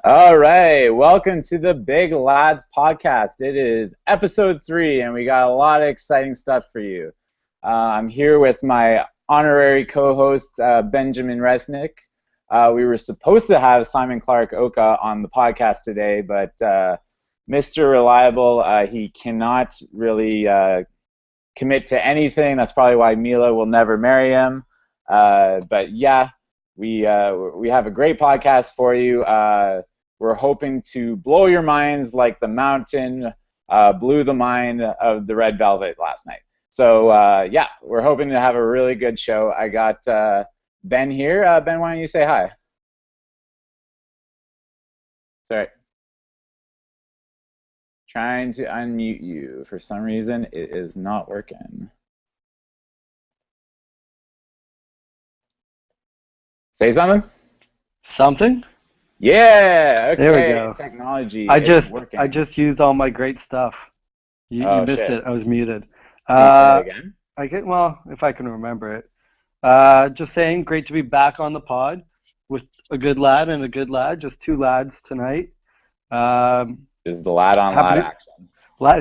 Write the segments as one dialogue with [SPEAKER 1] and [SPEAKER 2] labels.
[SPEAKER 1] All right, welcome to the Big Lads podcast. It is episode 3, and we got a lot of exciting stuff for you. I'm here with my honorary co-host, Benjamin Resnick. We were supposed to have Simon Clark Oka on the podcast today, but Mr. Reliable, he cannot really commit to anything. That's probably why Mila will never marry him. But yeah, we have a great podcast for you. We're hoping to blow your minds like the mountain blew the mind of the Red Velvet last night. So yeah, we're hoping to have a really good show. I got Ben here. Ben, why don't you say hi? Sorry. Trying to unmute you. For some reason, it is not working. Say something?
[SPEAKER 2] Something?
[SPEAKER 1] Yeah, okay.
[SPEAKER 2] There we go.
[SPEAKER 1] Technology
[SPEAKER 2] I
[SPEAKER 1] is
[SPEAKER 2] I just used all my great stuff. You missed
[SPEAKER 1] shit.
[SPEAKER 2] it. I was muted.
[SPEAKER 1] Can you say it again?
[SPEAKER 2] Well, if I can remember it. Just saying, great to be back on the pod with a good lad and a good lad. Just two lads tonight.
[SPEAKER 1] Is the lad on lad action?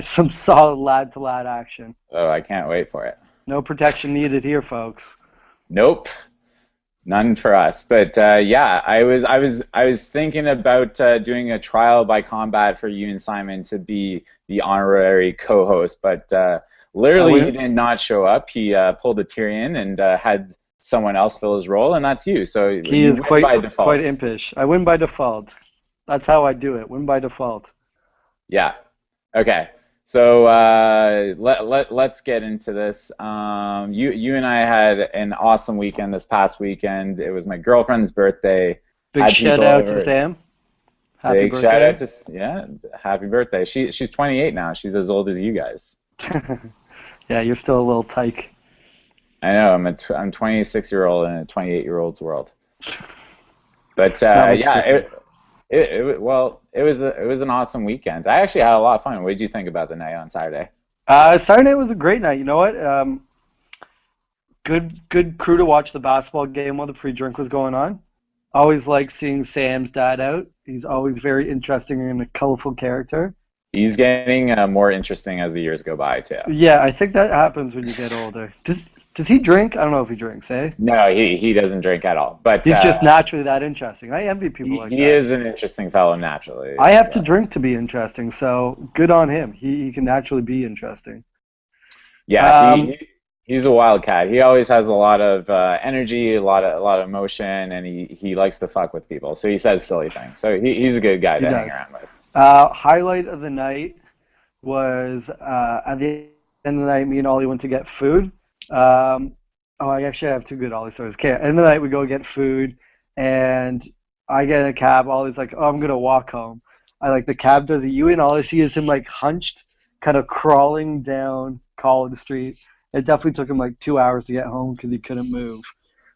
[SPEAKER 2] Some solid lad to lad action.
[SPEAKER 1] Oh, I can't wait for it.
[SPEAKER 2] No protection needed here, folks.
[SPEAKER 1] Nope. None for us, but yeah, I was thinking about doing a trial by combat for you and Simon to be the honorary co-host, but literally he did not show up. He pulled a Tyrion and had someone else fill his role, and that's you. So
[SPEAKER 2] he
[SPEAKER 1] you
[SPEAKER 2] is
[SPEAKER 1] win by default.
[SPEAKER 2] quite impish. I win by default. That's how I do it. Win by default.
[SPEAKER 1] Yeah. Okay. So let's get into this. You and I had an awesome weekend this past weekend. It was my girlfriend's birthday.
[SPEAKER 2] Big shout out to Sam. Happy birthday.
[SPEAKER 1] Shout out to happy birthday. She's 28 now. She's as old as you guys.
[SPEAKER 2] Yeah, you're still a little tyke.
[SPEAKER 1] I know. I'm 26-year-old in a 28-year-old's world. But yeah, it was an awesome weekend. I actually had a lot of fun. What did you think about the night on Saturday?
[SPEAKER 2] Saturday was a great night. You know what? Good crew to watch the basketball game while the pre-drink was going on. Always like seeing Sam's dad out. He's always very interesting and a colorful character.
[SPEAKER 1] He's getting more interesting as the years go by too.
[SPEAKER 2] Yeah, I think that happens when you get older. Does he drink? I don't know if he drinks, eh?
[SPEAKER 1] No, he doesn't drink at all. But
[SPEAKER 2] he's just naturally that interesting. I envy people like that.
[SPEAKER 1] He is an interesting fellow naturally.
[SPEAKER 2] I have to drink to be interesting, so good on him. He can naturally be interesting.
[SPEAKER 1] Yeah, he's a wildcat. He always has a lot of energy, a lot of emotion, and he likes to fuck with people. So he says silly things. So he's a good guy to hang around with.
[SPEAKER 2] Highlight of the night was at the end of the night, me and Ollie went to get food. I actually have two good Ollie stories. Okay, at the end of the night, we go get food, and I get in a cab. Ollie's like, "Oh, I'm gonna walk home." The cab does a U, and all I see is him hunched, kind of crawling down College Street. It definitely took him 2 hours to get home because he couldn't move.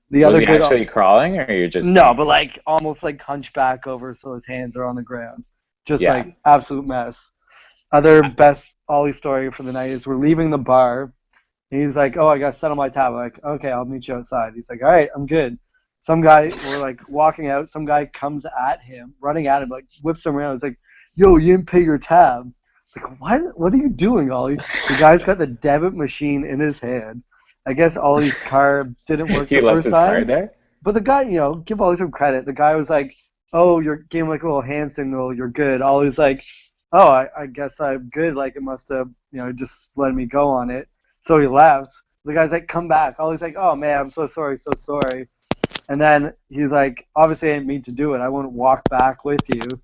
[SPEAKER 1] Was he actually crawling, or you're just
[SPEAKER 2] no, but almost hunched back over, so his hands are on the ground. Just absolute mess. Other best Ollie story for the night is we're leaving the bar. And he's like, "Oh, I gotta settle my tab." I'm like, "Okay, I'll meet you outside." He's like, "All right, I'm good." Some guy, we're walking out. Some guy comes at him, running at him, whips him around. He's like, "Yo, you didn't pay your tab." It's like, what are you doing, Ollie? The guy's got the debit machine in his hand. I guess Ollie's card didn't work the first time.
[SPEAKER 1] He left his card there?
[SPEAKER 2] But the guy, give Ollie some credit. The guy was like, "Oh, you're gave him a little hand signal. You're good." Ollie's like, "Oh, I guess I'm good. It must have, just let me go on it." So he left. The guy's like, "Come back." Ollie's like, "Oh man, I'm so sorry, so sorry." And then he's like, "Obviously, I didn't mean to do it. I wouldn't walk back with you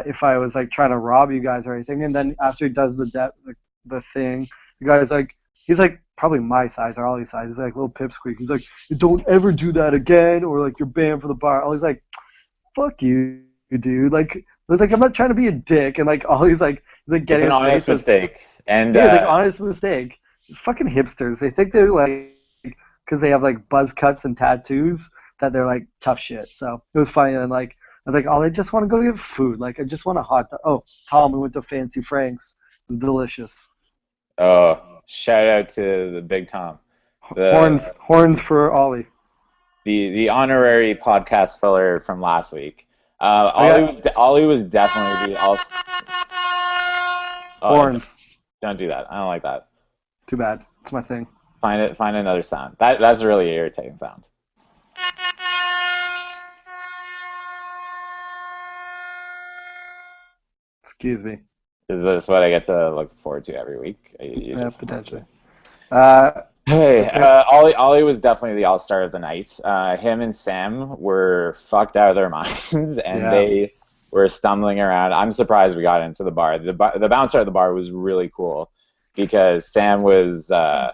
[SPEAKER 2] if I was trying to rob you guys or anything." And then after he does the thing, the guy's like, he's probably my size or Ollie's size. He's little pipsqueak. He's like, "Don't ever do that again, or you're banned from the bar." Ollie's like, "Fuck you, dude." I was like, "I'm not trying to be a dick." And Ollie's getting
[SPEAKER 1] it's an honest mistake. And
[SPEAKER 2] yeah, it's honest mistake. Fucking hipsters. They think they're because they have buzz cuts and tattoos that they're tough shit. So it was funny. And I was like, "Oh, I just want to go get food. I just want a hot dog." Oh, Tom, we went to Fancy Frank's. It was delicious.
[SPEAKER 1] Oh, shout out to the big Tom.
[SPEAKER 2] Horns for Ollie.
[SPEAKER 1] the honorary podcast filler from last week.
[SPEAKER 2] I got
[SPEAKER 1] Ollie was definitely the all. Oh,
[SPEAKER 2] horns.
[SPEAKER 1] don't do that. I don't like that.
[SPEAKER 2] Too bad. It's my thing.
[SPEAKER 1] Find another sound. That's a really irritating sound.
[SPEAKER 2] Excuse me.
[SPEAKER 1] Is this what I get to look forward to every week?
[SPEAKER 2] Yeah, potentially. Uh,
[SPEAKER 1] Hey,
[SPEAKER 2] okay.
[SPEAKER 1] Ollie was definitely the all-star of the night. Him and Sam were fucked out of their minds, and
[SPEAKER 2] Yeah.
[SPEAKER 1] they were stumbling around. I'm surprised we got into the bar. The bouncer at the bar was really cool because Sam was
[SPEAKER 2] Try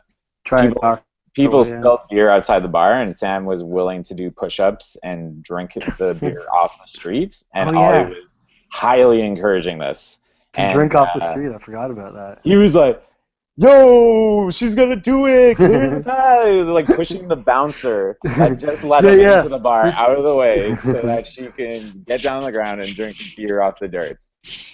[SPEAKER 2] and
[SPEAKER 1] people
[SPEAKER 2] talk your
[SPEAKER 1] people
[SPEAKER 2] way in.
[SPEAKER 1] spilled beer outside the bar, and Sam was willing to do push-ups and drink the beer off the street, and
[SPEAKER 2] Oh
[SPEAKER 1] Ollie
[SPEAKER 2] yeah.
[SPEAKER 1] was highly encouraging this.
[SPEAKER 2] To
[SPEAKER 1] And
[SPEAKER 2] drink off the street. I forgot about that.
[SPEAKER 1] he was like, "Yo, she's gonna do it! Clear the path!" He was like pushing the bouncer that just let him
[SPEAKER 2] Yeah.
[SPEAKER 1] into the bar out of the way so that she can get down on the ground and drink beer off the dirt.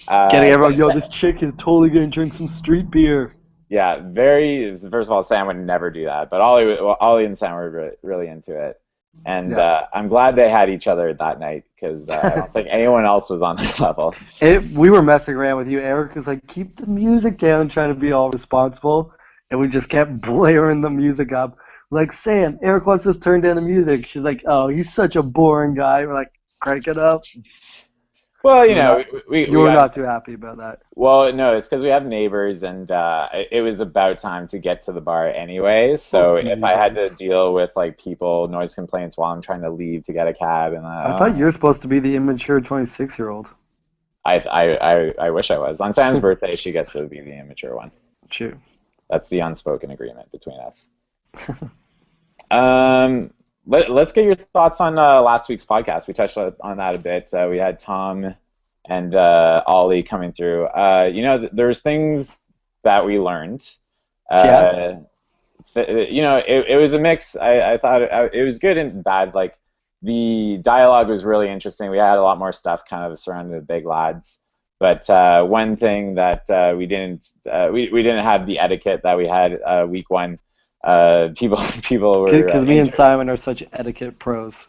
[SPEAKER 2] Getting everyone,
[SPEAKER 1] So-
[SPEAKER 2] yo, this chick is totally gonna drink some street beer.
[SPEAKER 1] yeah, first of all, Sam would never do that, but Ollie and Sam were really into it. And
[SPEAKER 2] Yeah.
[SPEAKER 1] I'm glad they had each other that night because I don't think anyone else was on that level.
[SPEAKER 2] We were messing around with you. Eric was like, keep the music down, trying to be all responsible. And we just kept blaring the music up. Like, Sam, Eric wants us to turn down the music. She's like, oh, he's such a boring guy. We're like, crank it up.
[SPEAKER 1] Well, you
[SPEAKER 2] You were
[SPEAKER 1] know,
[SPEAKER 2] not-
[SPEAKER 1] we
[SPEAKER 2] You were
[SPEAKER 1] got-
[SPEAKER 2] not too happy about that.
[SPEAKER 1] Well, no, it's because we have neighbors, and it was about time to get to the bar anyway. So
[SPEAKER 2] Fuck
[SPEAKER 1] if I had to
[SPEAKER 2] neighbors.
[SPEAKER 1] deal with like people noise complaints while I'm trying to leave to get a cab, and
[SPEAKER 2] I thought you were supposed to be the immature 26-year-old.
[SPEAKER 1] I wish I was. On Sam's birthday, she gets to be the immature one.
[SPEAKER 2] Shoot.
[SPEAKER 1] That's the unspoken agreement between us. Let's get your thoughts on last week's podcast. We touched on that a bit. We had Tom and Ollie coming through. There's things that we learned.
[SPEAKER 2] Yeah.
[SPEAKER 1] It was a mix. I thought it was good and bad. Like the dialogue was really interesting. We had a lot more stuff kind of surrounding the big lads. But one thing that we didn't have the etiquette that we had week one. People were
[SPEAKER 2] Because me and Simon are such etiquette pros.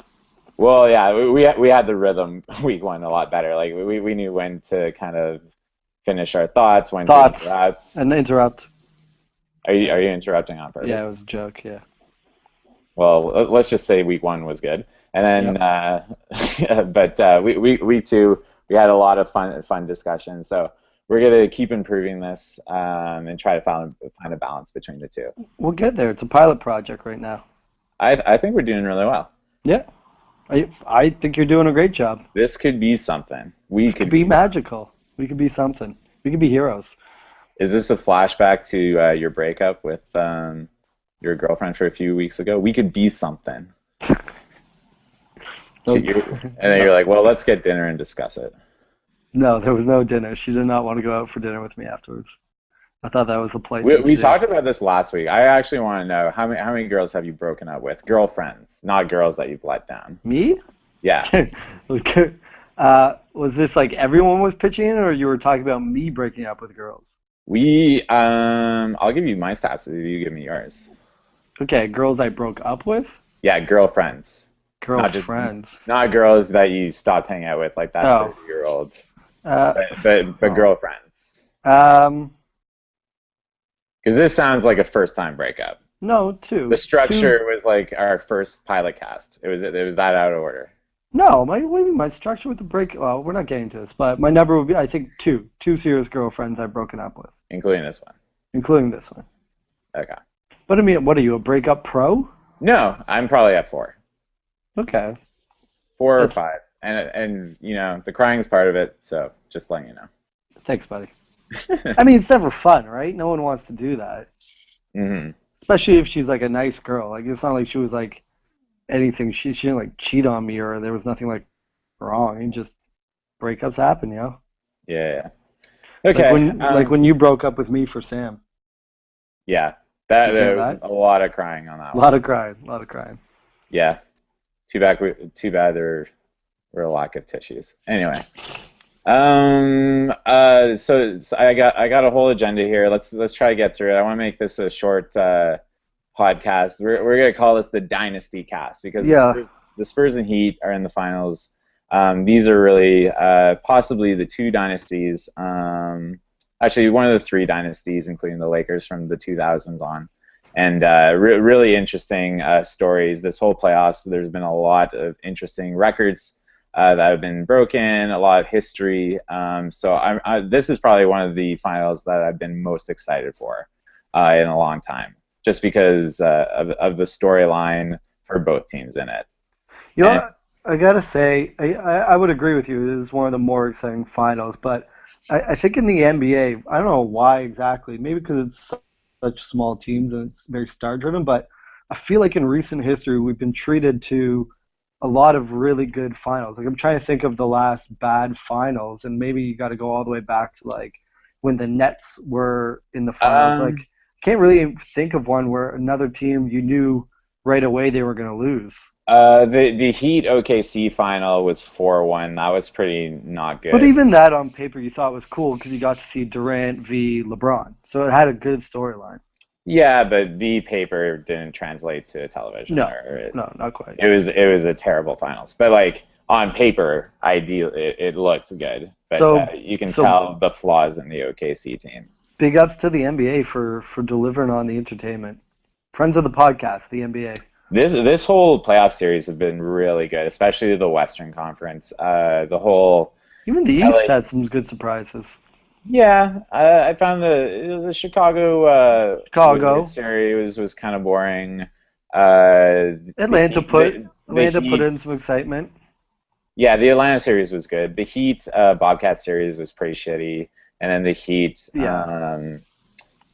[SPEAKER 1] well, yeah, we had the rhythm week one a lot better. Like we knew when to kind of finish our thoughts, when
[SPEAKER 2] Thoughts.
[SPEAKER 1] to interrupt.
[SPEAKER 2] And interrupt.
[SPEAKER 1] Are you interrupting on purpose?
[SPEAKER 2] Yeah, it was a joke, yeah.
[SPEAKER 1] Well, let's just say week one was good, and then but week two we had a lot of fun discussions. So we're gonna keep improving this and try to find a balance between the two.
[SPEAKER 2] We'll get there. It's a pilot project right now.
[SPEAKER 1] I think we're doing really well.
[SPEAKER 2] Yeah. I think you're doing a great job.
[SPEAKER 1] This could be something. We
[SPEAKER 2] This could be magical. We could be something. We could be heroes.
[SPEAKER 1] Is this a flashback to your breakup with your girlfriend for a few weeks ago? We could be something. And then you're like, well, let's get dinner and discuss it.
[SPEAKER 2] No, there was no dinner. She did not want to go out for dinner with me afterwards. I thought that was the play.
[SPEAKER 1] We talked about this last week. I actually want to know how many girls have you broken up with? Girlfriends, not girls that you've let down.
[SPEAKER 2] Me?
[SPEAKER 1] Yeah.
[SPEAKER 2] Was this like everyone was pitching in, or you were talking about me breaking up with girls?
[SPEAKER 1] I'll give you my stats if you give me yours.
[SPEAKER 2] Okay, girls I broke up with?
[SPEAKER 1] Yeah, girlfriends.
[SPEAKER 2] Girlfriends.
[SPEAKER 1] Not girls that you stopped hanging out with, like that
[SPEAKER 2] Oh.
[SPEAKER 1] 30-year-old.
[SPEAKER 2] Uh,
[SPEAKER 1] But girlfriends.
[SPEAKER 2] um,
[SPEAKER 1] Because this sounds like a first-time breakup.
[SPEAKER 2] no, two.
[SPEAKER 1] The structure
[SPEAKER 2] Two.
[SPEAKER 1] was like our first pilot cast. It was that out of order.
[SPEAKER 2] No, what do you mean? My structure with the break. Well, we're not getting to this, but my number would be, I think, two. Two serious girlfriends I've broken up with,
[SPEAKER 1] Including this one.
[SPEAKER 2] including this one.
[SPEAKER 1] Okay.
[SPEAKER 2] But I mean, what are you, a breakup pro?
[SPEAKER 1] No, I'm probably at 4.
[SPEAKER 2] Okay.
[SPEAKER 1] 4 or
[SPEAKER 2] That's-
[SPEAKER 1] 5. And the crying's part of it, so just letting you know.
[SPEAKER 2] Thanks, buddy. I mean, it's never fun, right? No one wants to do that.
[SPEAKER 1] hmm
[SPEAKER 2] Especially if she's like a nice girl. Like, it's not like she was like anything. She didn't like cheat on me or there was nothing like wrong. It just breakups happen, you know?
[SPEAKER 1] Yeah. Okay.
[SPEAKER 2] Like when you broke up with me for Sam.
[SPEAKER 1] Yeah.
[SPEAKER 2] Did you
[SPEAKER 1] There
[SPEAKER 2] hear
[SPEAKER 1] was
[SPEAKER 2] that?
[SPEAKER 1] a lot of crying on that
[SPEAKER 2] A
[SPEAKER 1] one.
[SPEAKER 2] lot of crying. A lot of crying.
[SPEAKER 1] Yeah. Too bad there were a lack of tissues. Anyway. So I got a whole agenda here. Let's try to get through it. I want to make this a short podcast. We're gonna call this the Dynasty Cast because
[SPEAKER 2] Yeah.
[SPEAKER 1] the Spurs and Heat are in the finals. These are really possibly the two dynasties. Actually, one of the three dynasties, including the Lakers from the 2000s on. And really interesting stories. This whole playoffs, there's been a lot of interesting records that have been broken, a lot of history. So this is probably one of the finals that I've been most excited for in a long time, just because of the storyline for both teams in it.
[SPEAKER 2] You know, I gotta say, I would agree with you. It is one of the more exciting finals, but I think in the NBA, I don't know why exactly. Maybe because it's such small teams and it's very star-driven, but I feel like in recent history we've been treated to a lot of really good finals. Like I'm trying to think of the last bad finals, and maybe you got to go all the way back to like when the Nets were in the finals. Like I can't really think of one where another team you knew right away they were going to lose.
[SPEAKER 1] The Heat OKC final was 4-1. That was pretty not good.
[SPEAKER 2] But even that on paper you thought was cool because you got to see Durant v. LeBron. So it had a good storyline.
[SPEAKER 1] Yeah, but the paper didn't translate to television.
[SPEAKER 2] No, not quite.
[SPEAKER 1] It was a terrible finals. But like on paper, it looked good. But you can tell the flaws in the OKC team.
[SPEAKER 2] Big ups to the NBA for delivering on the entertainment. Friends of the podcast, the NBA.
[SPEAKER 1] This whole playoff series has been really good, especially the Western Conference.
[SPEAKER 2] Even the East had some good surprises.
[SPEAKER 1] Yeah, I found the Chicago series was kind of boring.
[SPEAKER 2] Atlanta put in some excitement.
[SPEAKER 1] Yeah, the Atlanta series was good. The Heat Bobcat series was pretty shitty, and then the Heat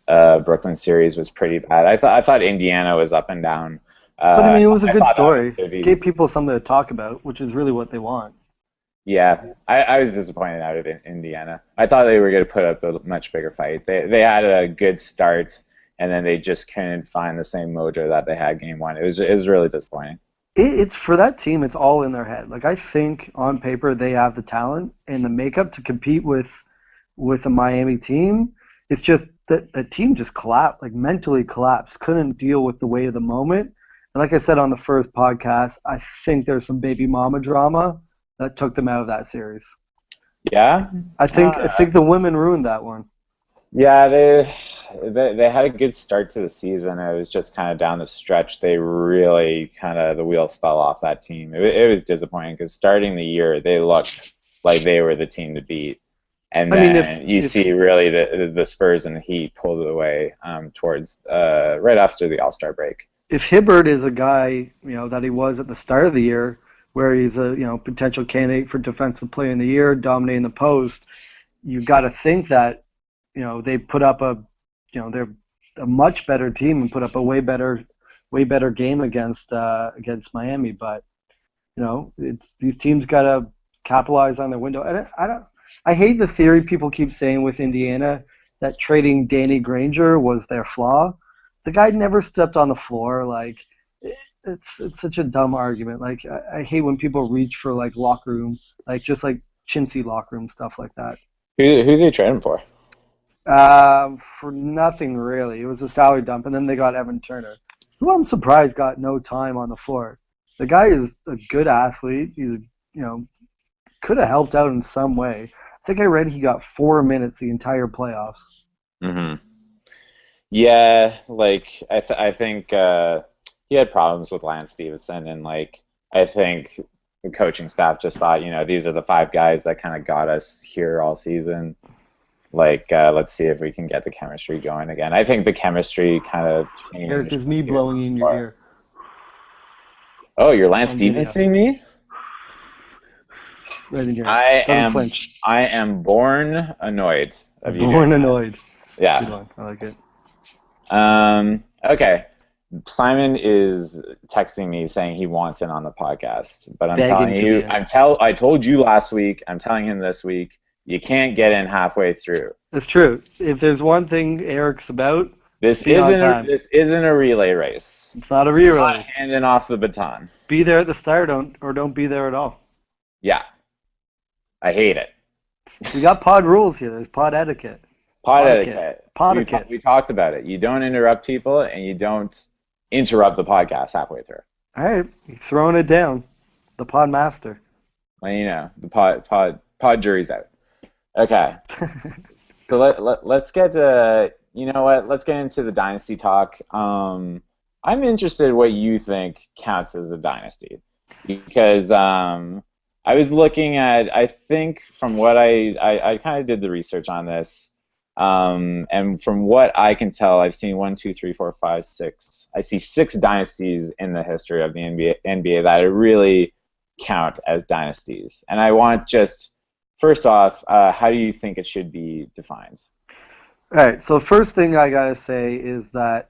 [SPEAKER 1] Brooklyn series was pretty bad. I thought Indiana was up and down.
[SPEAKER 2] But I mean, it was a good story. It gave people something to talk about, which is really what they want.
[SPEAKER 1] Yeah, I was disappointed out of Indiana. I thought they were going to put up a much bigger fight. They had a good start, and then they just couldn't find the same mojo that they had game one. It was really disappointing.
[SPEAKER 2] It's for that team. It's all in their head. Like I think on paper they have the talent and the makeup to compete with a Miami team. It's just that the team just collapsed, like mentally collapsed, couldn't deal with the weight of the moment. And like I said on the first podcast, I think there's some baby mama drama that took them out of that series.
[SPEAKER 1] Yeah?
[SPEAKER 2] I think the women ruined that one.
[SPEAKER 1] Yeah, they had a good start to the season. It was just kind of down the stretch. They really the wheels fell off that team. It was disappointing because starting the year, they looked like they were the team to beat. And then you see really the Spurs and the Heat pulled it away towards right after the All-Star break.
[SPEAKER 2] If Hibbert is a guy, that he was at the start of the year, where he's a potential candidate for Defensive Player of the Year, dominating the post, you got to think that they put up they're a much better team and put up a way better game against Miami. But it's these teams got to capitalize on their window. And I hate the theory people keep saying with Indiana that trading Danny Granger was their flaw. The guy never stepped on the floor. Like, it's such a dumb argument. Like, I hate when people reach for like locker room, like just like chintzy locker room stuff like that.
[SPEAKER 1] Who did they trade him for?
[SPEAKER 2] For nothing really. It was a salary dump, and then they got Evan Turner, who I'm surprised got no time on the floor. The guy is a good athlete. He's could have helped out in some way. I think I read he got 4 minutes the entire playoffs.
[SPEAKER 1] Mm-hmm. Yeah, like I think he had problems with Lance Stevenson, and like I think the coaching staff just thought, these are the 5 guys that kind of got us here all season. Like, let's see if we can get the chemistry going again. I think the chemistry kind of changed.
[SPEAKER 2] Eric, is me blowing in your ear.
[SPEAKER 1] Oh, you're Lance Stevenson, me?
[SPEAKER 2] Right in your ear.
[SPEAKER 1] I am born annoyed of you.
[SPEAKER 2] Born annoyed.
[SPEAKER 1] Yeah.
[SPEAKER 2] Good one. I like it.
[SPEAKER 1] Okay. Simon is texting me saying he wants in on the podcast, but I'm telling you, I told you last week, I'm telling him this week, you can't get in halfway through.
[SPEAKER 2] That's true. If there's one thing Eric's about,
[SPEAKER 1] this isn't a relay race.
[SPEAKER 2] It's not a relay race.
[SPEAKER 1] Not handing off the baton.
[SPEAKER 2] Be there at the start, or don't be there at all.
[SPEAKER 1] Yeah. I hate it.
[SPEAKER 2] We got pod rules here. There's pod etiquette.
[SPEAKER 1] Pod etiquette.
[SPEAKER 2] Pod etiquette.
[SPEAKER 1] We talked about it. You don't interrupt people, and you don't interrupt the podcast halfway through.
[SPEAKER 2] All right, you're throwing it down. The pod master.
[SPEAKER 1] Well, you know, the pod jury's out. Okay. So let's get to, you know what? Let's get into the dynasty talk. I'm interested in what you think counts as a dynasty, because I was looking at, I think from what I kind of did the research on this, and from what I can tell, I've seen 1, 2, 3, 4, 5, 6. I see 6 dynasties in the history of the NBA that I really count as dynasties. And I want just, first off, how do you think it should be defined?
[SPEAKER 2] All right, so first thing I gotta say is that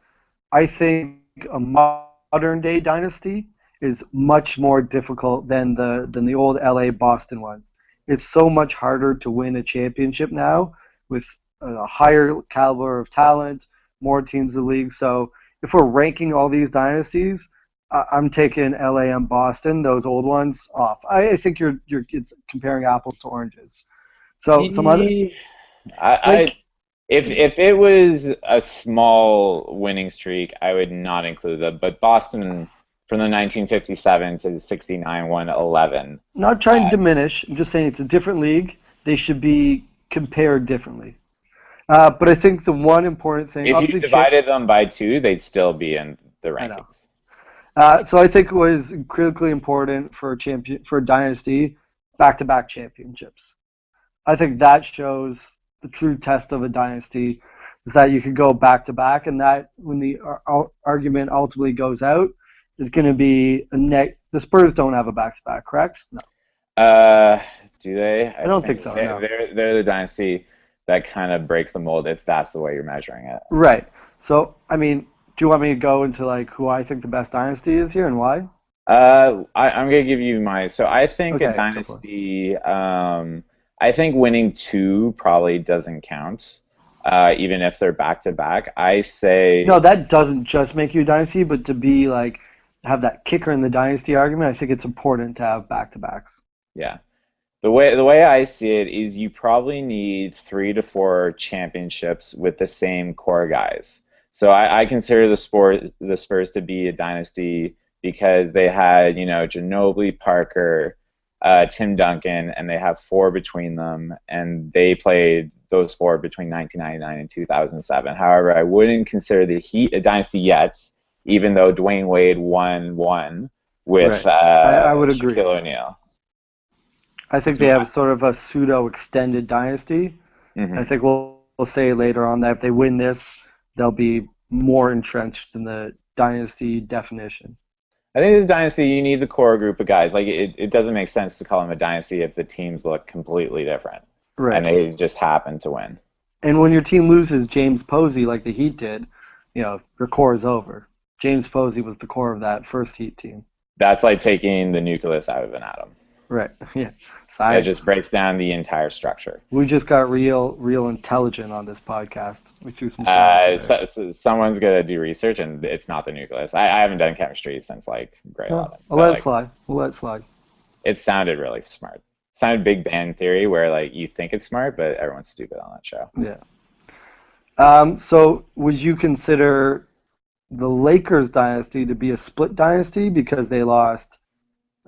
[SPEAKER 2] I think a modern day dynasty is much more difficult than the old LA Boston ones. It's so much harder to win a championship now with a higher caliber of talent, more teams in the league. So if we're ranking all these dynasties, I'm taking LA and Boston, those old ones, off. I think it's comparing apples to oranges. So some other like
[SPEAKER 1] If it was a small winning streak, I would not include that. But Boston from the 1957 to 69 won 11.
[SPEAKER 2] not trying to diminish. I'm just saying it's a different league. They should be compared differently. But I think the one important thing,
[SPEAKER 1] If you
[SPEAKER 2] obviously,
[SPEAKER 1] divided them by 2, they'd still be in the
[SPEAKER 2] I know.
[SPEAKER 1] rankings.
[SPEAKER 2] So I think it was critically important for a dynasty, back-to-back championships. I think that shows the true test of a dynasty is that you could go back-to-back, and that when the argument ultimately goes out, is going to be the Spurs don't have a back-to-back, correct? No.
[SPEAKER 1] Do they?
[SPEAKER 2] I don't think so. No.
[SPEAKER 1] They're the dynasty that kind of breaks the mold if that's the way you're measuring it.
[SPEAKER 2] Right. So, I mean, do you want me to go into like who I think the best dynasty is here and why?
[SPEAKER 1] I'm gonna give you my. So I think
[SPEAKER 2] Okay,
[SPEAKER 1] a
[SPEAKER 2] go
[SPEAKER 1] dynasty. I think winning 2 probably doesn't count, even if they're back to back. I say
[SPEAKER 2] No, that doesn't just make you a dynasty, but to be like have that kicker in the dynasty argument, I think it's important to have back-to-backs.
[SPEAKER 1] yeah. The way I see it is you probably need 3 to 4 championships with the same core guys. So I consider the Spurs to be a dynasty because they had, you know, Ginobili, Parker, Tim Duncan, and they have 4 between them, and they played those 4 between 1999 and 2007. However, I wouldn't consider the Heat a dynasty yet, even though Dwayne Wade won one with
[SPEAKER 2] Right. I would agree.
[SPEAKER 1] Shaquille O'Neal.
[SPEAKER 2] I think they have sort of a pseudo extended dynasty.
[SPEAKER 1] Mhm.
[SPEAKER 2] I think we'll say later on that if they win this, they'll be more entrenched in the dynasty definition.
[SPEAKER 1] I think the dynasty, you need the core group of guys. Like it doesn't make sense to call them a dynasty if the teams look completely different and
[SPEAKER 2] Right.
[SPEAKER 1] they just happen to win.
[SPEAKER 2] And when your team loses James Posey like the Heat did, you know, your core is over. James Posey was the core of that first Heat team.
[SPEAKER 1] That's like taking the nucleus out of an atom.
[SPEAKER 2] Right. Yeah.
[SPEAKER 1] It
[SPEAKER 2] Science.
[SPEAKER 1] just breaks down the entire structure.
[SPEAKER 2] We just got real intelligent on this podcast. We threw some science in there.
[SPEAKER 1] Someone's gonna do research, and it's not the nucleus. I haven't done chemistry since like grade 11.
[SPEAKER 2] We'll
[SPEAKER 1] So,
[SPEAKER 2] let it
[SPEAKER 1] like,
[SPEAKER 2] slide. We'll let it slide.
[SPEAKER 1] it sounded really smart. It sounded Big Bang Theory, where like you think it's smart, but everyone's stupid on that show.
[SPEAKER 2] Yeah. So would you consider the Lakers dynasty to be a split dynasty because they lost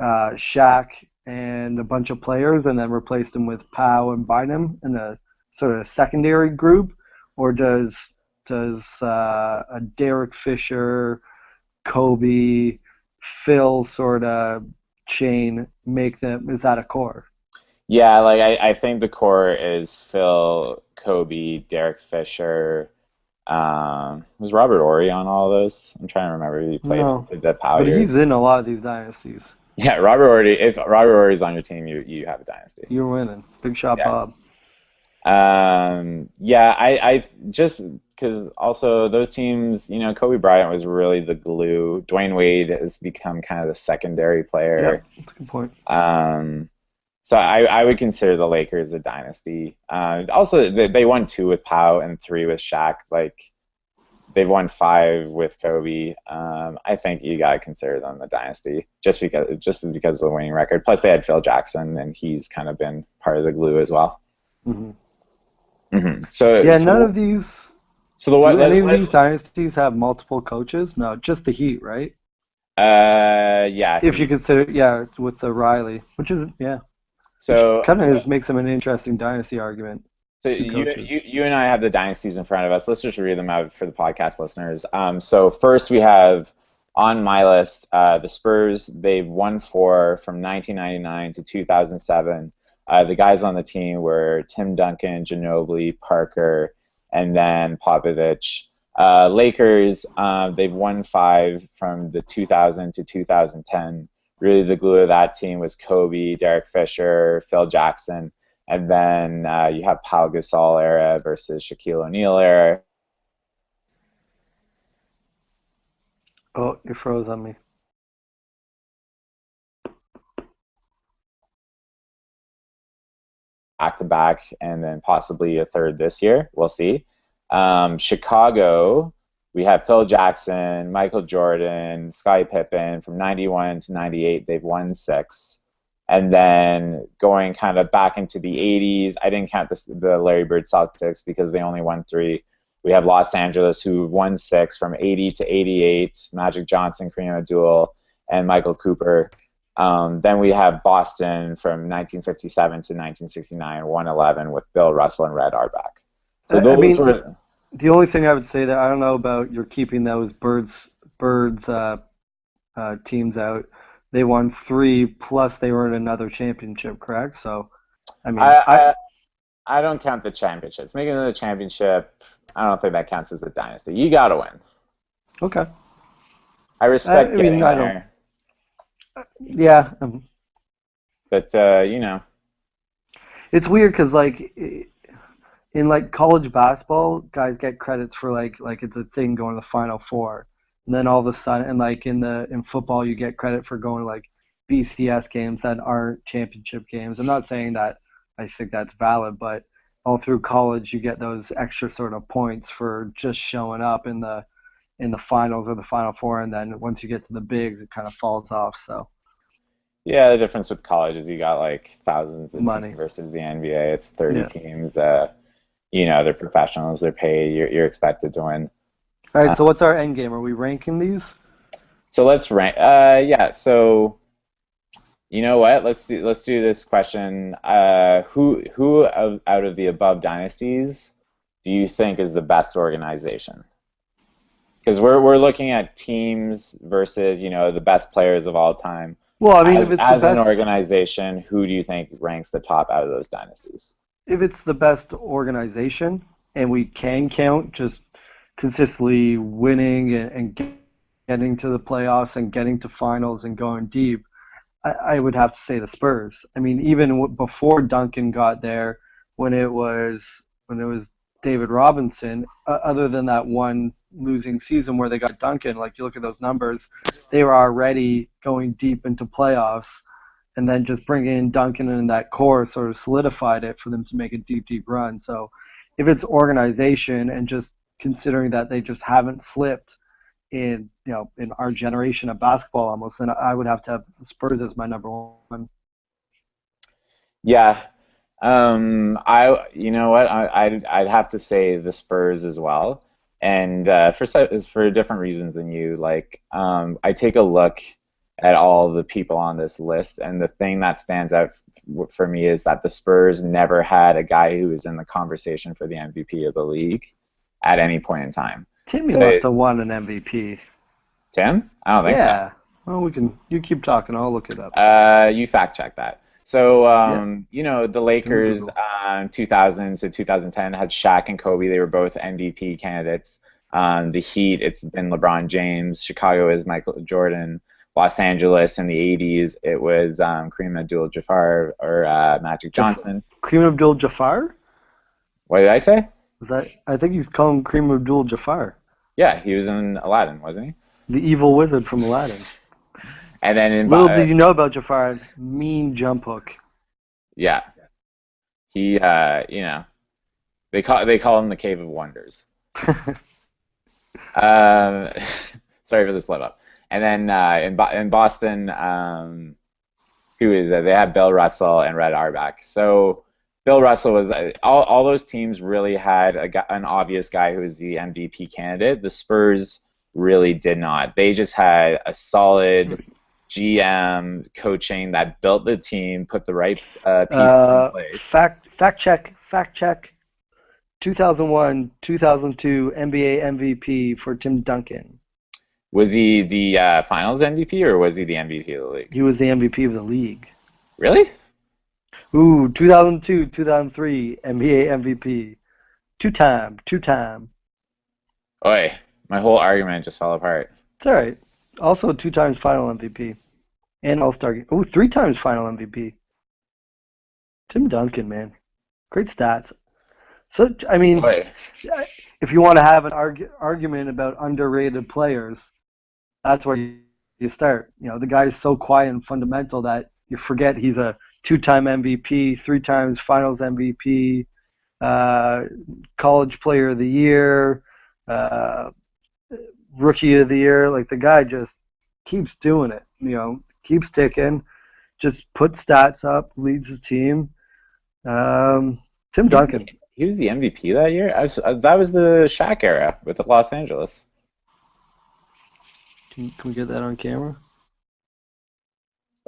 [SPEAKER 2] Shaq and a bunch of players and then replaced them with Powell and Bynum in a sort of secondary group? Or does a Derek Fisher, Kobe, Phil sort of chain make them, is that a core?
[SPEAKER 1] Yeah, like I think the core is Phil, Kobe, Derek Fisher. Was Robert Ory on all those? I'm trying to remember who he played
[SPEAKER 2] No,
[SPEAKER 1] the Power
[SPEAKER 2] but
[SPEAKER 1] years.
[SPEAKER 2] he's in a lot of these dynasties.
[SPEAKER 1] Yeah, Robert Ory. If Robert Ory's on your team, you have a dynasty.
[SPEAKER 2] You're winning. Big shot,
[SPEAKER 1] Yeah.
[SPEAKER 2] Bob.
[SPEAKER 1] Yeah, I just because also those teams, you know, Kobe Bryant was really the glue. Dwayne Wade has become kind of the secondary
[SPEAKER 2] Yeah,
[SPEAKER 1] player.
[SPEAKER 2] that's a good point.
[SPEAKER 1] So I would consider the Lakers a dynasty. Also, they won 2 with Pau and 3 with Shaq. Like they've won 5 with Kobe. I think you gotta consider them a dynasty just because of the winning record. Plus, they had Phil Jackson, and he's kind of been part of the glue as well.
[SPEAKER 2] Hmm.
[SPEAKER 1] So
[SPEAKER 2] Yeah, none of these.
[SPEAKER 1] So the
[SPEAKER 2] Do any of these dynasties have multiple coaches? No, just the Heat, right?
[SPEAKER 1] yeah, I
[SPEAKER 2] If
[SPEAKER 1] think
[SPEAKER 2] you consider, yeah, with the Riley, which
[SPEAKER 1] so.
[SPEAKER 2] kind of makes them an interesting dynasty argument.
[SPEAKER 1] So
[SPEAKER 2] Two coaches.
[SPEAKER 1] you and I have the dynasties in front of us. Let's just read them out for the podcast listeners. So first we have on my list the Spurs. They've won four from 1999 to 2007. The guys on the team were Tim Duncan, Ginobili, Parker, and then Popovich. Lakers, they've won five from the 2000 to 2010. Really, the glue of that team was Kobe, Derek Fisher, Phil Jackson. And then you have Pau Gasol era versus Shaquille O'Neal era.
[SPEAKER 2] Oh, you froze on me.
[SPEAKER 1] Back to back, and then possibly a third this year. We'll see. Chicago, we have Phil Jackson, Michael Jordan, Scottie Pippen from 91 to 98. They've won six. And then going kind of back into the 80s, I didn't count the Larry Bird Celtics because they only won three. We have Los Angeles, who won six from 80 to 88, Magic Johnson, Kareem Abdul, and Michael Cooper. Then we have Boston from 1957 to 1969, 111 with Bill Russell and Red Auerbach. So
[SPEAKER 2] I mean,
[SPEAKER 1] were
[SPEAKER 2] the only thing I would say that I don't know about you're keeping those birds teams out. They won three plus they were in another championship, correct? So, I mean,
[SPEAKER 1] I don't count the championships. Making it a championship, I don't think that counts as a dynasty. You got to win.
[SPEAKER 2] Okay.
[SPEAKER 1] I respect getting there.
[SPEAKER 2] Yeah.
[SPEAKER 1] But you know,
[SPEAKER 2] it's weird because like in like college basketball, guys get credits for like it's a thing going to the Final Four, and then all of a sudden, and like in football, you get credit for going to like BCS games that aren't championship games. I'm not saying that I think that's valid, but all through college, you get those extra sort of points for just showing up in the finals or the Final Four, and then once you get to the bigs, it kind of falls off. So.
[SPEAKER 1] Yeah, the difference with college is you got like thousands of
[SPEAKER 2] Money
[SPEAKER 1] teams versus the NBA. It's 30
[SPEAKER 2] Yeah.
[SPEAKER 1] teams. You know, they're professionals. They're paid. You're expected to win.
[SPEAKER 2] All right. So what's our end game? Are we ranking these?
[SPEAKER 1] So let's rank. Yeah. So you know what? Let's do this question. Who out of the above dynasties do you think is the best organization? Because we're looking at teams versus the best players of all time.
[SPEAKER 2] Well, I mean, if it's the
[SPEAKER 1] As an
[SPEAKER 2] best,
[SPEAKER 1] organization, who do you think ranks the top out of those dynasties?
[SPEAKER 2] if it's the best organization, and we can count just consistently winning and getting to the playoffs and getting to finals and going deep, I would have to say the Spurs. I mean, even before Duncan got there, when it was David Robinson, other than that one losing season where they got Duncan, like you look at those numbers, they were already going deep into playoffs, and then just bringing in Duncan and that core sort of solidified it for them to make a deep, deep run. So if it's organization and just considering that they just haven't slipped in our generation of basketball almost, then I would have to have the Spurs as my number one.
[SPEAKER 1] Yeah, you know what? I'd have to say the Spurs as well, and for different reasons than you. Like, I take a look at all the people on this list, and the thing that stands out for me is that the Spurs never had a guy who was in the conversation for the MVP of the league at any point in time.
[SPEAKER 2] Timmy must have won an MVP.
[SPEAKER 1] Tim? I don't think so.
[SPEAKER 2] Yeah. Well, you keep talking. I'll look it up.
[SPEAKER 1] You fact check that. So, the Lakers,
[SPEAKER 2] Google.
[SPEAKER 1] 2000 to 2010 had Shaq and Kobe. They were both MVP candidates. The Heat, it's been LeBron James. Chicago is Michael Jordan. Los Angeles in the 80s, it was Kareem Abdul-Jabbar or Magic Johnson.
[SPEAKER 2] Kareem Abdul-Jabbar?
[SPEAKER 1] What did I say?
[SPEAKER 2] I think he's calling Kareem Abdul-Jabbar.
[SPEAKER 1] Yeah, he was in Aladdin, wasn't he?
[SPEAKER 2] The evil wizard from Aladdin.
[SPEAKER 1] And then
[SPEAKER 2] little did you know about Jafar, mean jump hook.
[SPEAKER 1] Yeah, he they call him the Cave of Wonders. Sorry for the slip up. And then in Boston, who is it? They have Bill Russell and Red Auerbach. So Bill Russell was all those teams really had an obvious guy who was the MVP candidate. The Spurs really did not. They just had a solid GM coaching that built the team, put the right pieces in place.
[SPEAKER 2] Fact check. 2001, 2002 NBA MVP for Tim Duncan.
[SPEAKER 1] Was he the Finals MVP or was he the MVP of the league?
[SPEAKER 2] He was the MVP of the league.
[SPEAKER 1] Really?
[SPEAKER 2] Ooh, 2002, 2003 NBA MVP. Two-time.
[SPEAKER 1] Oi, my whole argument just fell apart.
[SPEAKER 2] It's all right. Also 2 times final MVP. And All-Star. Ooh, 3 times final MVP. Tim Duncan, man. Great stats. So, I mean,
[SPEAKER 1] Oi.
[SPEAKER 2] if you want to have an argument about underrated players, that's where you start. You know, the guy is so quiet and fundamental that you forget he's a 2-time MVP, 3 times Finals MVP, College Player of the Year, Rookie of the Year. Like, the guy just keeps doing it. You know, keeps ticking, just puts stats up, leads his team. Tim Duncan.
[SPEAKER 1] He was the MVP that year? That was the Shaq era with the Los Angeles.
[SPEAKER 2] Can we get that on camera?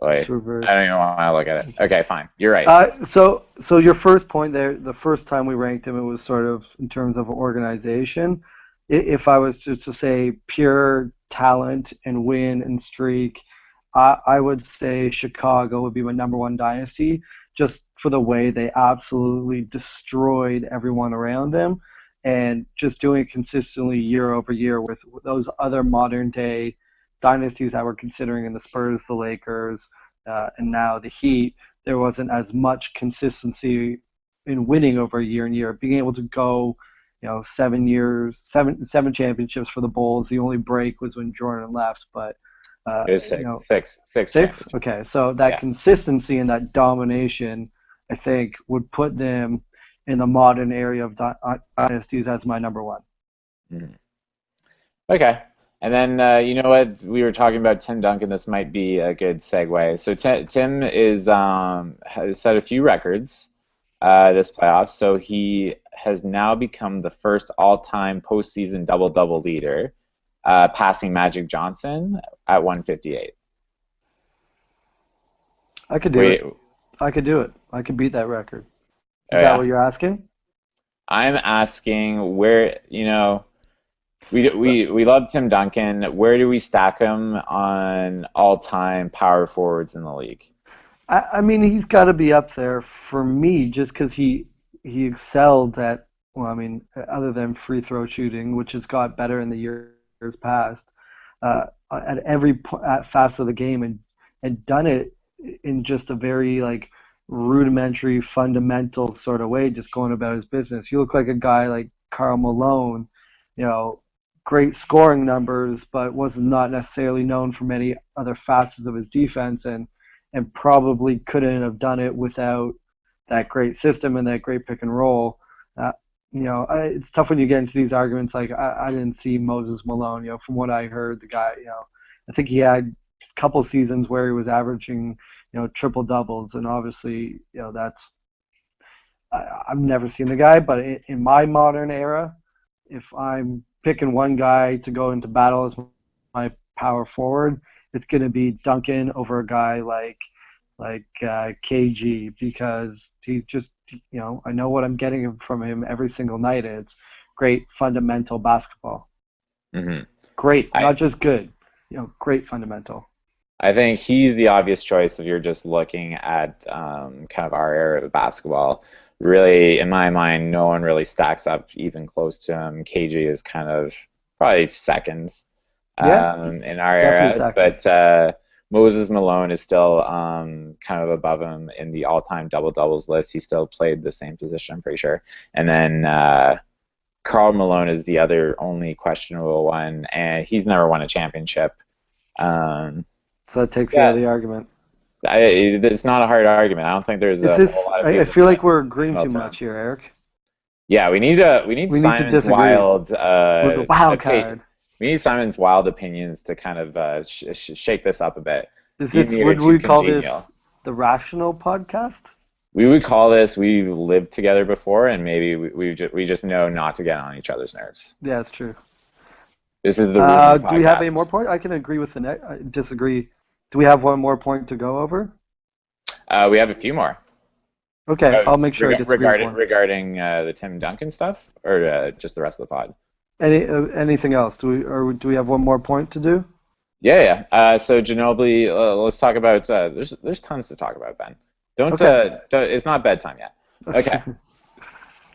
[SPEAKER 1] Wait, I don't even want to look at it. Okay, fine. You're right.
[SPEAKER 2] So your first point there, the first time we ranked him, it was sort of in terms of organization. If I was to say pure talent and win and streak, I would say Chicago would be my #1 dynasty, just for the way they absolutely destroyed everyone around them, and just doing it consistently year over year with those other modern day dynasties that we're considering in the Spurs, the Lakers, and now the Heat. There wasn't as much consistency in winning over year and year. Being able to go, 7 years, seven championships for the Bulls. The only break was when Jordan left, but
[SPEAKER 1] it was six.
[SPEAKER 2] Six? Okay, so that consistency and that domination, I think, would put them in the modern area of dynasties as my #1.
[SPEAKER 1] Mm-hmm. Okay. And then, you know what? We were talking about Tim Duncan. This might be a good segue. So Tim has set a few records this playoffs. So he has now become the first all-time postseason double-double leader, passing Magic Johnson at 158.
[SPEAKER 2] I could do it. I could do it. I could beat that record. Is that what you're asking?
[SPEAKER 1] I'm asking where, we love Tim Duncan. Where do we stack him on all-time power forwards in the league?
[SPEAKER 2] I mean, he's got to be up there for me just because he excelled at, other than free throw shooting, which has got better in the years past, at every facet of the game, and done it in just a very rudimentary, fundamental sort of way, just going about his business. You look like a guy like Karl Malone, great scoring numbers, but was not necessarily known for many other facets of his defense, and probably couldn't have done it without that great system and that great pick and roll. It's tough when you get into these arguments. Like I didn't see Moses Malone. From what I heard, the guy, I think he had a couple seasons where he was averaging, triple doubles, and obviously, that's. I've never seen the guy, but in my modern era, if I'm picking one guy to go into battle as my power forward, it's going to be Duncan over a guy like KG, because he just, I know what I'm getting from him every single night. It's great fundamental basketball.
[SPEAKER 1] Mm-hmm.
[SPEAKER 2] Great, not just good, great fundamental.
[SPEAKER 1] I think he's the obvious choice if you're just looking at kind of our era of basketball. Really, in my mind, no one really stacks up even close to him. KG is kind of probably second in our era,
[SPEAKER 2] second.
[SPEAKER 1] But Moses Malone is still kind of above him in the all-time double-doubles list. He still played the same position, I'm pretty sure. And then Karl Malone is the other only questionable one, and he's never won a championship.
[SPEAKER 2] So that takes you out of the argument.
[SPEAKER 1] It's not a hard argument. I don't think there's whole lot of
[SPEAKER 2] I feel like we're agreeing too much here, Eric.
[SPEAKER 1] Yeah, we need Simon's wild
[SPEAKER 2] with the wild card.
[SPEAKER 1] We need Simon's wild opinions to kind of shake this up a bit.
[SPEAKER 2] Would we call this the Rational Podcast?
[SPEAKER 1] We would call this we've lived together before, and maybe we just know not to get on each other's nerves.
[SPEAKER 2] Yeah, it's true.
[SPEAKER 1] This is the rooming
[SPEAKER 2] Do we have any more
[SPEAKER 1] podcast.
[SPEAKER 2] point? I can agree with the next. I disagree. Do we have one more point to go over?
[SPEAKER 1] We have a few more.
[SPEAKER 2] Okay, I'll make sure I disagree with one.
[SPEAKER 1] Regarding the Tim Duncan stuff, or just the rest of the pod.
[SPEAKER 2] Anything else? Do we have one more point to do?
[SPEAKER 1] Yeah, yeah. So Ginobili, let's talk about. There's tons to talk about, Ben.
[SPEAKER 2] Okay.
[SPEAKER 1] It's not bedtime yet. Okay.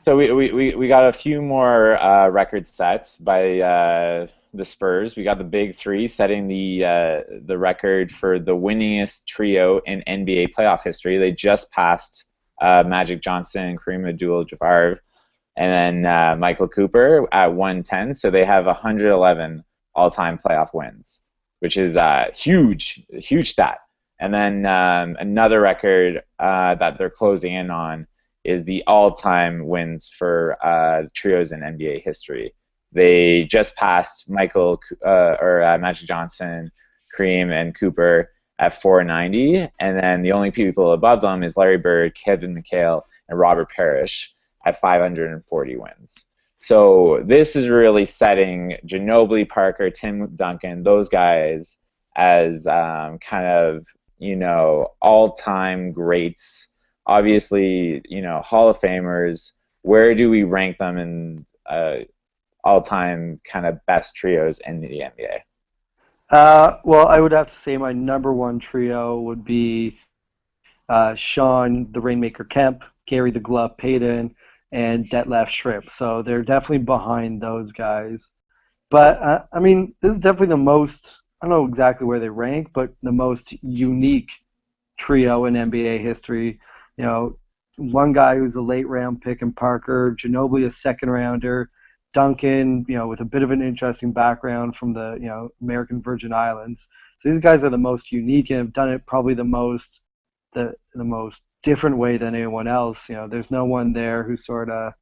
[SPEAKER 1] So we got a few more records set by the Spurs. We got the big three setting the record for the winningest trio in NBA playoff history. They just passed Magic Johnson, Kareem Abdul-Jabbar, and then Michael Cooper at 110. So they have 111 all-time playoff wins, which is huge stat. And then another record that they're closing in on is the all-time wins for trios in NBA history. They just passed Magic Johnson, Kareem, and Cooper at 490, and then the only people above them is Larry Bird, Kevin McHale, and Robert Parrish at 540 wins. So this is really setting Ginobili, Parker, Tim Duncan, those guys as kind of, all-time greats. Obviously, Hall of Famers. Where do we rank them in all-time kind of best trios in the NBA?
[SPEAKER 2] Well, I would have to say my number one trio would be Sean the Rainmaker Kemp, Gary the Glove Payton, and Detlef Schrempf. So they're definitely behind those guys. But, I mean, this is definitely the most, I don't know exactly where they rank, but the most unique trio in NBA history. One guy who's a late round pick in Parker, Ginobili a second rounder, Duncan, with a bit of an interesting background from the, American Virgin Islands. So these guys are the most unique and have done it probably the most different way than anyone else. There's no one there who sort of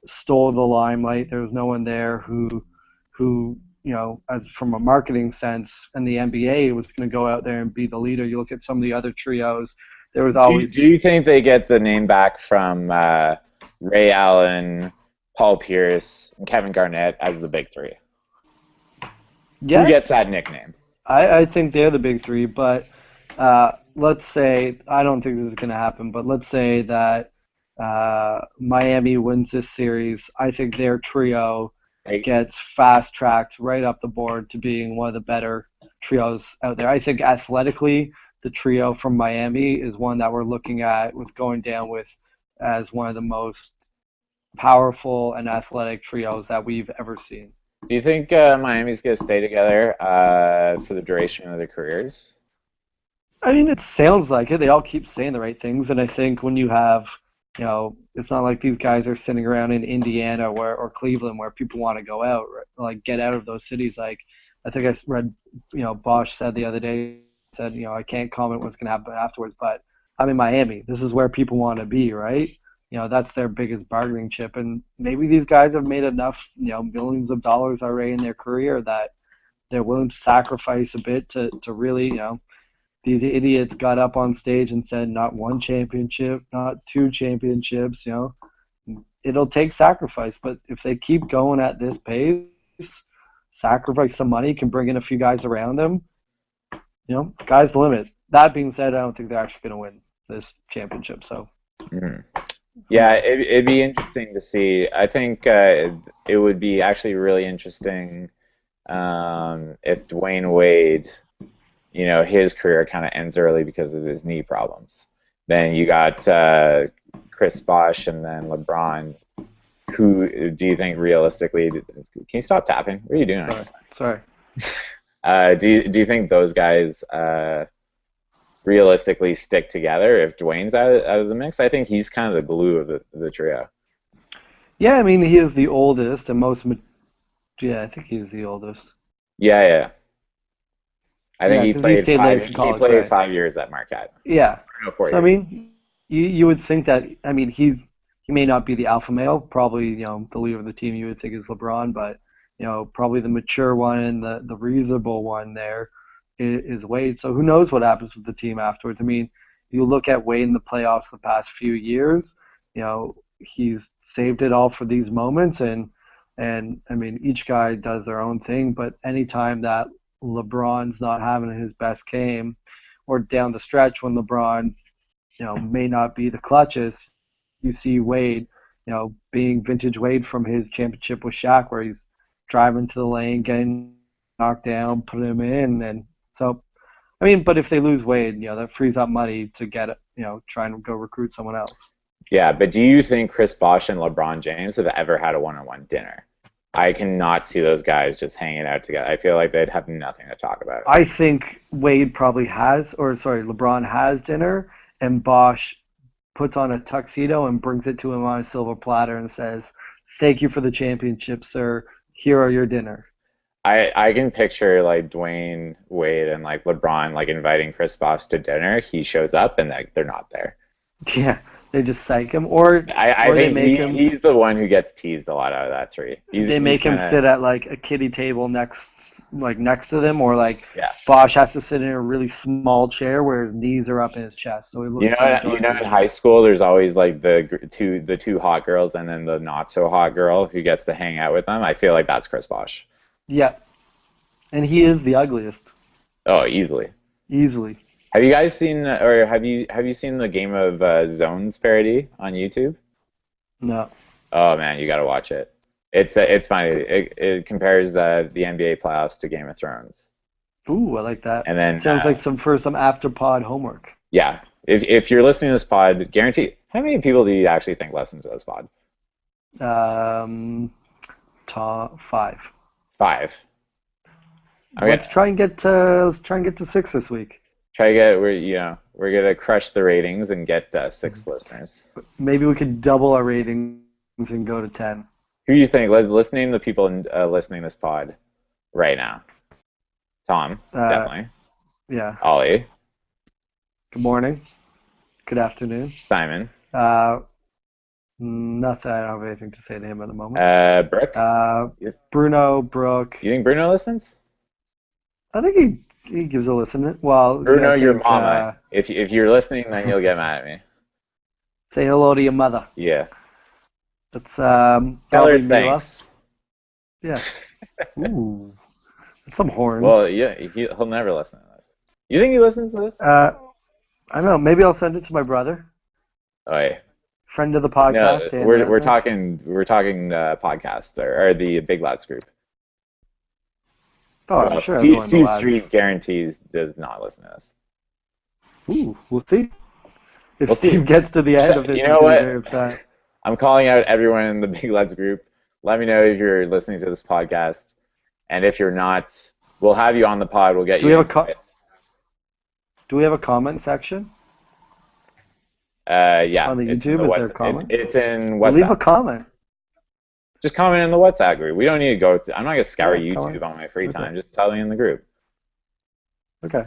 [SPEAKER 2] stole the limelight. There was no one there who as from a marketing sense in the NBA was going to go out there and be the leader. You look at some of the other trios. There was always.
[SPEAKER 1] Do you think they get the name back from Ray Allen, Paul Pierce, and Kevin Garnett as the big three?
[SPEAKER 2] Yeah.
[SPEAKER 1] Who gets that nickname?
[SPEAKER 2] I think they're the big three, but let's say, I don't think this is going to happen, but let's say that Miami wins this series. I think their trio gets fast-tracked right up the board to being one of the better trios out there. I think athletically, the trio from Miami is one that we're looking at with going down with as one of the most powerful and athletic trios that we've ever seen.
[SPEAKER 1] Do you think Miami's going to stay together for the duration of their careers?
[SPEAKER 2] I mean, it sounds like it. They all keep saying the right things, and I think when you have, it's not like these guys are sitting around in Indiana or Cleveland where people want to go out, right? Like get out of those cities. Like I think I read, Bosch said the other day, said, I can't comment what's going to happen afterwards, but I'm in Miami. This is where people want to be, right? That's their biggest bargaining chip, and maybe these guys have made enough, millions of dollars already in their career that they're willing to sacrifice a bit to really, these idiots got up on stage and said not one championship, not two championships, it'll take sacrifice, but if they keep going at this pace, sacrifice some money, can bring in a few guys around them, sky's the limit. That being said, I don't think they're actually going to win this championship, so.
[SPEAKER 1] Mm-hmm. Yeah, it'd be interesting to see. I think it would be actually really interesting if Dwayne Wade, his career kind of ends early because of his knee problems. Then you got Chris Bosh and then LeBron. Who do you think realistically? Can you stop tapping? What are you doing?
[SPEAKER 2] Sorry.
[SPEAKER 1] Do you think those guys realistically stick together if Dwayne's out of the mix? I think he's kind of the glue of the trio.
[SPEAKER 2] Yeah, I mean, he is the oldest and most. Yeah, I think he's the oldest.
[SPEAKER 1] Yeah. I think he played
[SPEAKER 2] college,
[SPEAKER 1] 5 years at Marquette.
[SPEAKER 2] Yeah.
[SPEAKER 1] No, 4 years.
[SPEAKER 2] So I mean, you would think that. I mean, he may not be the alpha male. Probably, the leader of the team you would think is LeBron, but probably the mature one and the reasonable one there is Wade. So who knows what happens with the team afterwards? I mean, you look at Wade in the playoffs the past few years, he's saved it all for these moments, and I mean, each guy does their own thing, but anytime that LeBron's not having his best game, or down the stretch when LeBron, may not be the clutchest, you see Wade, being vintage Wade from his championship with Shaq, where he's driving to the lane, getting knocked down, putting him in, and so, I mean, but if they lose Wade, that frees up money to get, try and go recruit someone else.
[SPEAKER 1] Yeah, but do you think Chris Bosh and LeBron James have ever had a one-on-one dinner? I cannot see those guys just hanging out together. I feel like they'd have nothing to talk about.
[SPEAKER 2] I think Wade probably LeBron has dinner, and Bosh puts on a tuxedo and brings it to him on a silver platter and says, "Thank you for the championship, sir. Here are your dinner."
[SPEAKER 1] I can picture like Dwayne Wade and like LeBron like inviting Chris Bosh to dinner. He shows up and they're not there.
[SPEAKER 2] Yeah, they just psych him, or
[SPEAKER 1] I think he's the one who gets teased a lot out of that three.
[SPEAKER 2] They make him sit at like a kiddie table next to them, or like
[SPEAKER 1] yeah.
[SPEAKER 2] Bosh has to sit in a really small chair where his knees are up in his chest, so he looks.
[SPEAKER 1] In high school, there's always like the two hot girls and then the not so hot girl who gets to hang out with them. I feel like that's Chris Bosh.
[SPEAKER 2] Yeah, and he is the ugliest.
[SPEAKER 1] Oh, easily.
[SPEAKER 2] Easily.
[SPEAKER 1] Have you guys seen, or have you seen the Game of Zones parody on YouTube?
[SPEAKER 2] No.
[SPEAKER 1] Oh man, you gotta watch it. It's funny. It compares the NBA playoffs to Game of Thrones.
[SPEAKER 2] Ooh, I like that.
[SPEAKER 1] And then
[SPEAKER 2] sounds like some after pod homework.
[SPEAKER 1] Yeah, if you're listening to this pod, guarantee. How many people do you actually think listen to this pod?
[SPEAKER 2] Top 5.
[SPEAKER 1] 5. Okay.
[SPEAKER 2] Let's try and get to 6 this week.
[SPEAKER 1] We're gonna crush the ratings and get 6 listeners.
[SPEAKER 2] Maybe we could double our ratings and go to 10.
[SPEAKER 1] Who do you think? Let's name the people listening to this pod right now. Tom, definitely.
[SPEAKER 2] Yeah.
[SPEAKER 1] Ollie.
[SPEAKER 2] Good morning. Good afternoon.
[SPEAKER 1] Simon.
[SPEAKER 2] Nothing. I don't have anything to say to him at the moment.
[SPEAKER 1] Brooke.
[SPEAKER 2] Bruno, Brooke.
[SPEAKER 1] You think Bruno listens?
[SPEAKER 2] I think he gives a listen. Well,
[SPEAKER 1] Bruno, your mama. If you're listening, then you'll get mad at me.
[SPEAKER 2] Say hello to your mother.
[SPEAKER 1] Yeah.
[SPEAKER 2] That's
[SPEAKER 1] tell her thanks.
[SPEAKER 2] Yeah. Ooh. That's some horns.
[SPEAKER 1] Well, yeah, he'll never listen to this. You think he listens to this?
[SPEAKER 2] I don't know. Maybe I'll send it to my brother.
[SPEAKER 1] Oh yeah.
[SPEAKER 2] Friend of the podcast.
[SPEAKER 1] No, we're talking podcast or the Big Lads group.
[SPEAKER 2] Oh, I'm sure.
[SPEAKER 1] Steve Street guarantees does not listen to this.
[SPEAKER 2] Ooh, we'll see. If Steve gets to the end of this,
[SPEAKER 1] you know what?
[SPEAKER 2] Very upset.
[SPEAKER 1] I'm calling out everyone in the Big Lads group. Let me know if you're listening to this podcast, and if you're not, we'll have you on the pod. We'll get you.
[SPEAKER 2] Do we have a comment section?
[SPEAKER 1] Yeah.
[SPEAKER 2] On the YouTube, is there a comment?
[SPEAKER 1] It's in WhatsApp.
[SPEAKER 2] Leave a comment.
[SPEAKER 1] Just comment in the WhatsApp group. We don't need to go. I'm not gonna scour YouTube on my free time. Just tell me in the group.
[SPEAKER 2] Okay.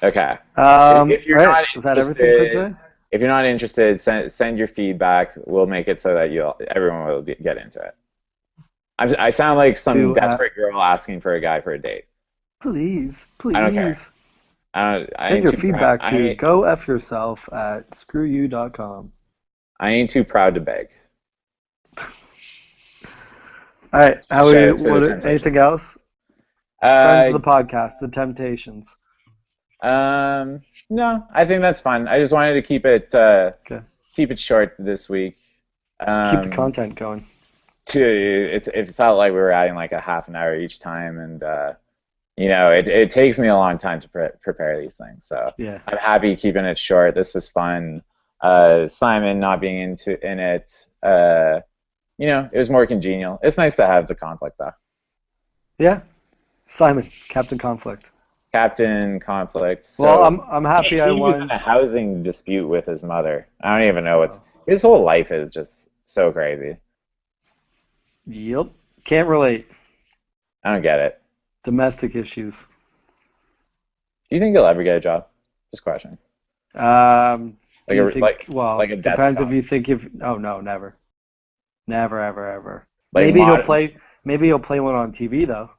[SPEAKER 1] Okay.
[SPEAKER 2] If you're not interested, is that everything for today?
[SPEAKER 1] If you're not interested, send your feedback. We'll make it so that everyone will get into it. I sound like some desperate girl asking for a guy for a date.
[SPEAKER 2] Please.
[SPEAKER 1] I don't care.
[SPEAKER 2] Send your feedback to goFyourself@screwyou.com.
[SPEAKER 1] I ain't too proud to beg.
[SPEAKER 2] All right. Anything else? Friends of the podcast, The Temptations.
[SPEAKER 1] No, I think that's fine. I just wanted to keep it short this week.
[SPEAKER 2] Keep the content going.
[SPEAKER 1] It felt like we were adding like a half an hour each time, and it takes me a long time to prepare these things. So
[SPEAKER 2] yeah.
[SPEAKER 1] I'm happy keeping it short. This was fun. Simon not being in it, it was more congenial. It's nice to have the conflict though.
[SPEAKER 2] Yeah, Simon, Captain Conflict.
[SPEAKER 1] Captain Conflict. So
[SPEAKER 2] well, I'm happy I won.
[SPEAKER 1] He was in a housing dispute with his mother. I don't even know his whole life is just so crazy.
[SPEAKER 2] Yep. Can't relate.
[SPEAKER 1] I don't get it.
[SPEAKER 2] Domestic issues.
[SPEAKER 1] Do you think you'll ever get a job? Just question.
[SPEAKER 2] Depends
[SPEAKER 1] job.
[SPEAKER 2] if you think oh no, never. Never, ever, ever.
[SPEAKER 1] Like
[SPEAKER 2] maybe he'll play one on TV though.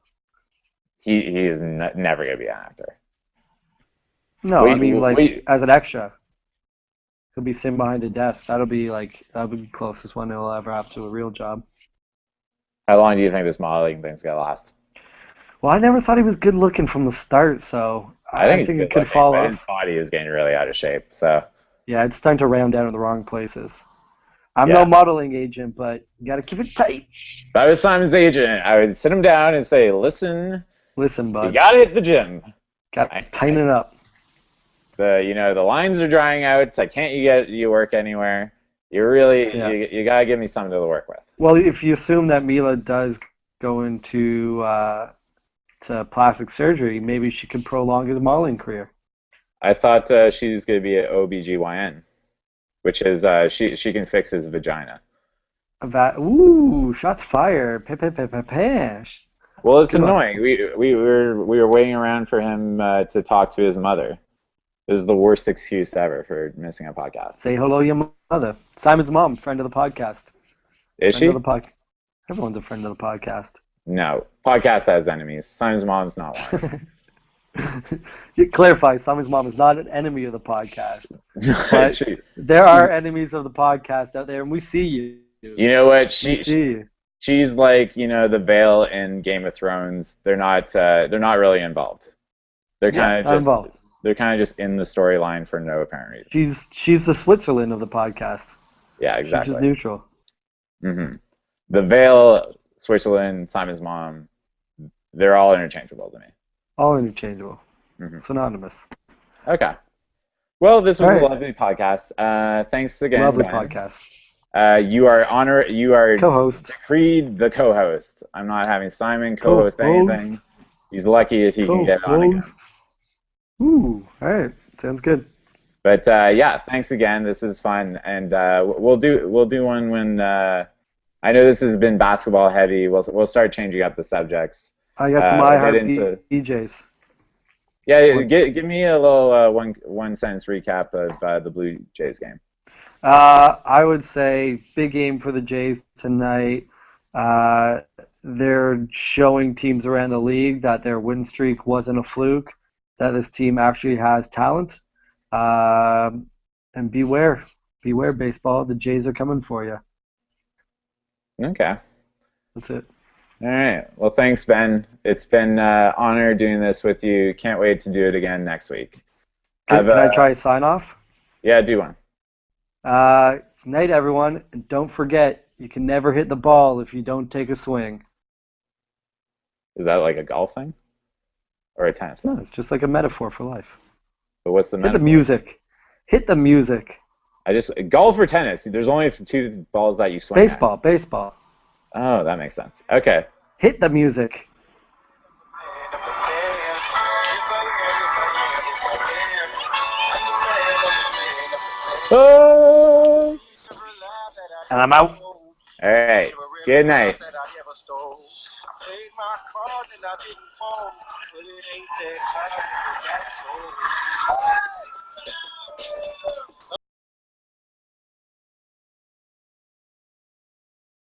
[SPEAKER 1] He is never gonna be an actor.
[SPEAKER 2] No, I mean like
[SPEAKER 1] Wait.
[SPEAKER 2] as an extra. He'll be sitting behind a desk. That'll be the closest one he'll ever have to a real job.
[SPEAKER 1] How long do you think this modeling thing's gonna last?
[SPEAKER 2] Well, I never thought he was good looking from the start, so
[SPEAKER 1] I
[SPEAKER 2] I
[SPEAKER 1] think he's
[SPEAKER 2] think it
[SPEAKER 1] good
[SPEAKER 2] could
[SPEAKER 1] looking,
[SPEAKER 2] fall
[SPEAKER 1] but his
[SPEAKER 2] off.
[SPEAKER 1] body is getting really out of shape. So
[SPEAKER 2] Yeah, it's starting to round down in the wrong places. I'm no
[SPEAKER 1] yeah.
[SPEAKER 2] modeling agent, but you got to keep it tight.
[SPEAKER 1] If I was Simon's agent, I would sit him down and say, "Listen,
[SPEAKER 2] Listen,
[SPEAKER 1] you
[SPEAKER 2] bud,
[SPEAKER 1] gotta hit the gym.
[SPEAKER 2] got
[SPEAKER 1] I,
[SPEAKER 2] to tighten it up.
[SPEAKER 1] the lines are drying out. I can't get you work anywhere. You really
[SPEAKER 2] Yeah.
[SPEAKER 1] you gotta give me something to work with."
[SPEAKER 2] Well, if you assume that Mila does go into to plastic surgery, maybe she could prolong his modeling career.
[SPEAKER 1] I thought she was gonna be an OBGYN, which is she can fix his vagina.
[SPEAKER 2] Ooh, shots fired. Pash.
[SPEAKER 1] Well, it's
[SPEAKER 2] Good one.
[SPEAKER 1] annoying. We were waiting around for him to talk to his mother. This is the worst excuse ever for missing a podcast.
[SPEAKER 2] Say hello to your mother. Simon's mom, friend of the podcast.
[SPEAKER 1] Is
[SPEAKER 2] Friend of
[SPEAKER 1] she?
[SPEAKER 2] the pod. Everyone's a friend of the podcast.
[SPEAKER 1] No. Podcast has enemies. Simon's mom's not one.
[SPEAKER 2] You clarify, Simon's mom is not an enemy of the podcast, but
[SPEAKER 1] she,
[SPEAKER 2] there
[SPEAKER 1] she's,
[SPEAKER 2] are enemies of the podcast out there, and we see you.
[SPEAKER 1] you know what?
[SPEAKER 2] We see you.
[SPEAKER 1] She's like, the Vale in Game of Thrones. They're not really involved. They're
[SPEAKER 2] Yeah,
[SPEAKER 1] kind of
[SPEAKER 2] not
[SPEAKER 1] just
[SPEAKER 2] involved.
[SPEAKER 1] they're kind of just in the storyline for no apparent reason.
[SPEAKER 2] She's the Switzerland of the podcast.
[SPEAKER 1] Yeah,
[SPEAKER 2] She's just
[SPEAKER 1] exactly.
[SPEAKER 2] neutral.
[SPEAKER 1] hmm The Vale, Switzerland, Simon's mom, they're all interchangeable to me.
[SPEAKER 2] All interchangeable.
[SPEAKER 1] hmm
[SPEAKER 2] Synonymous.
[SPEAKER 1] Okay. Well, this was
[SPEAKER 2] All
[SPEAKER 1] a
[SPEAKER 2] right.
[SPEAKER 1] lovely podcast. Thanks again,
[SPEAKER 2] Lovely
[SPEAKER 1] Ben.
[SPEAKER 2] podcast.
[SPEAKER 1] You are
[SPEAKER 2] Co-host.
[SPEAKER 1] decreed the co-host. I'm not having Simon co-host
[SPEAKER 2] Co-host.
[SPEAKER 1] anything. He's lucky if he can get on again.
[SPEAKER 2] Co-host. Ooh, all right. Sounds good.
[SPEAKER 1] But yeah, thanks again. This is fun, and we'll do one when I know this has been basketball heavy. We'll start changing up the subjects.
[SPEAKER 2] I got some
[SPEAKER 1] We'll get
[SPEAKER 2] iHeart
[SPEAKER 1] into
[SPEAKER 2] DJs.
[SPEAKER 1] yeah. Give me a little one sentence recap of the Blue Jays game.
[SPEAKER 2] I would say big game for the Jays tonight. They're showing teams around the league that their win streak wasn't a fluke, that this team actually has talent. And beware baseball. The Jays are coming for you.
[SPEAKER 1] Okay.
[SPEAKER 2] That's it.
[SPEAKER 1] All right. Well, thanks, Ben. It's been an honor doing this with you. Can't wait to do it again next week.
[SPEAKER 2] Can I try a sign off?
[SPEAKER 1] Yeah, do one.
[SPEAKER 2] Night, everyone. And don't forget, you can never hit the ball if you don't take a swing.
[SPEAKER 1] Is that like a golf thing? Or a tennis thing?
[SPEAKER 2] No, it's just like a metaphor for life.
[SPEAKER 1] But what's the
[SPEAKER 2] Hit the
[SPEAKER 1] metaphor?
[SPEAKER 2] music. Hit the music.
[SPEAKER 1] Golf or tennis? There's only two balls that you swing
[SPEAKER 2] Baseball. Baseball.
[SPEAKER 1] at. Oh, that makes sense. Okay.
[SPEAKER 2] Hit the music.
[SPEAKER 1] Oh!
[SPEAKER 2] And I'm out.
[SPEAKER 1] All right. Good night.